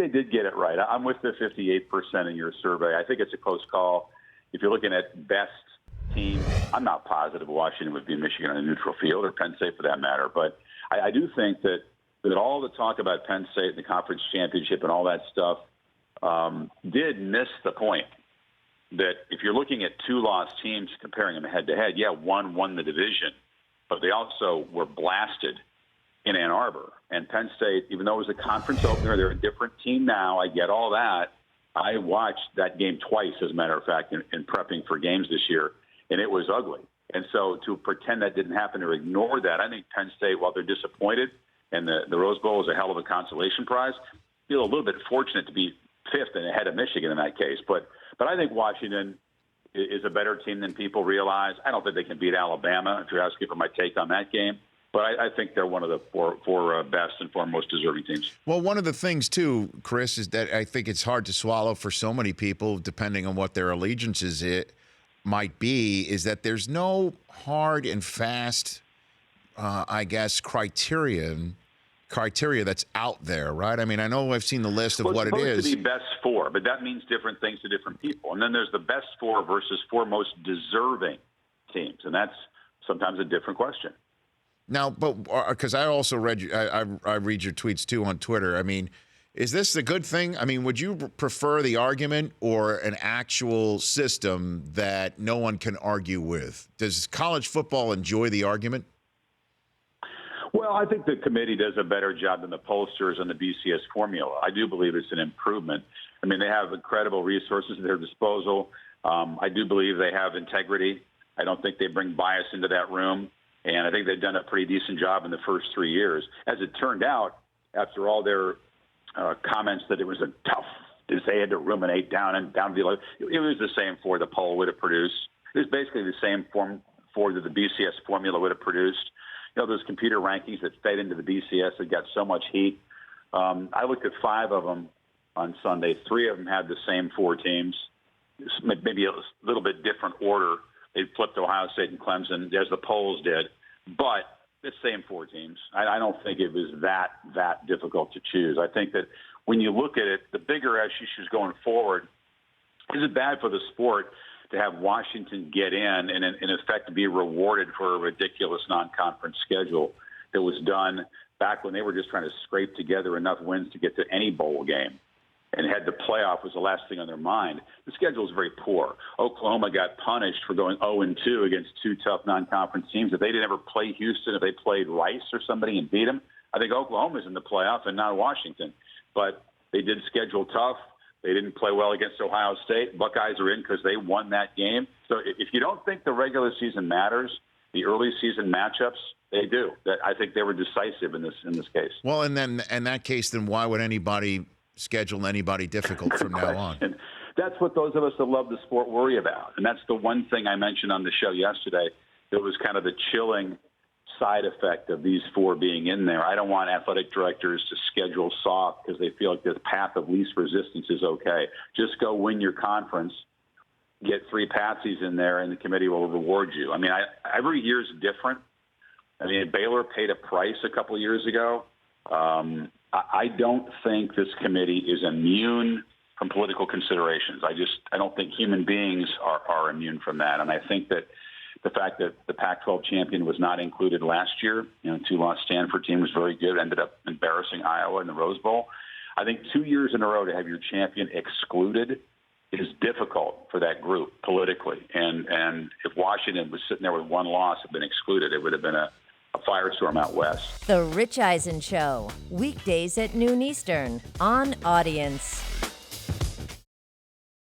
they did get it right. I'm with the 58% in your survey. I think it's a close call. If you're looking at best team, I'm not positive Washington would be Michigan on a neutral field, or Penn State for that matter. But I do think that all the talk about Penn State and the conference championship and all that stuff did miss the point that if you're looking at two lost teams, comparing them head-to-head, yeah, one won the division, but they also were blasted in Ann Arbor. And Penn State, even though it was a conference opener, they're a different team now. I get all that. I watched that game twice, as a matter of fact, in prepping for games this year, and it was ugly. And so to pretend that didn't happen or ignore that, I think Penn State, while they're disappointed, and the Rose Bowl is a hell of a consolation prize, feel a little bit fortunate to be fifth and ahead of Michigan in that case. But I think Washington is a better team than people realize. I don't think they can beat Alabama, if you're asking for my take on that game. But I think they're one of the four best and four most deserving teams. Well, one of the things, too, Chris, is that I think it's hard to swallow for so many people, depending on what their allegiances might be, is that there's no hard and fast, I guess, criteria that's out there, right? I mean, I know I've seen the list of what it is. It's supposed to be best four, but that means different things to different people. And then there's the best four versus four most deserving teams, and that's sometimes a different question. Now, but because I also read I read your tweets too on Twitter. I mean, is this a good thing? I mean, would you prefer the argument or an actual system that no one can argue with? Does college football enjoy the argument? Well, I think the committee does a better job than the pollsters on the BCS formula. I do believe it's an improvement. I mean, they have incredible resources at their disposal. I do believe they have integrity. I don't think they bring bias into that room. And I think they've done a pretty decent job in the first 3 years. As it turned out, after all their comments that it was a tough, they had to ruminate down below, it was the same for the poll would have produced. It was basically the same form for that the BCS formula would have produced. You know, those computer rankings that fed into the BCS that got so much heat. I looked at 5 of them on Sunday. 3 of them had the same 4 teams, maybe a little bit different order. They flipped Ohio State and Clemson, as the polls did, but the same 4 teams. I don't think it was that difficult to choose. I think that when you look at it, the bigger issues going forward, is it bad for the sport to have Washington get in and, in effect, be rewarded for a ridiculous non-conference schedule that was done back when they were just trying to scrape together enough wins to get to any bowl game? And had the playoff was the last thing on their mind. The schedule is very poor. Oklahoma got punished for going 0-2 against 2 tough non-conference teams. If they didn't ever play Houston, if they played Rice or somebody and beat them, I think Oklahoma's in the playoff and not Washington. But they did schedule tough. They didn't play well against Ohio State. Buckeyes are in because they won that game. So if you don't think the regular season matters, the early season matchups, they do. I think they were decisive in this case. Well, and then in that case, then why would anybody schedule anybody difficult from now on? That's what those of us that love the sport worry about. And that's the one thing I mentioned on the show yesterday that was kind of the chilling side effect of these 4 being in there. I don't want athletic directors to schedule soft because they feel like this path of least resistance is okay. Just go win your conference, get 3 patsies in there, and the committee will reward you. I mean, every year is different. I mean, Baylor paid a price a couple of years ago. I don't think this committee is immune from political considerations. I don't think human beings are immune from that. And I think that the fact that the Pac-12 champion was not included last year, 2-loss Stanford team was very good, ended up embarrassing Iowa in the Rose Bowl. I think 2 years in a row to have your champion excluded is difficult for that group politically. And if Washington was sitting there with 1 loss, had been excluded, it would have been a firestorm out west. The Rich Eisen Show, weekdays at noon Eastern on Audience.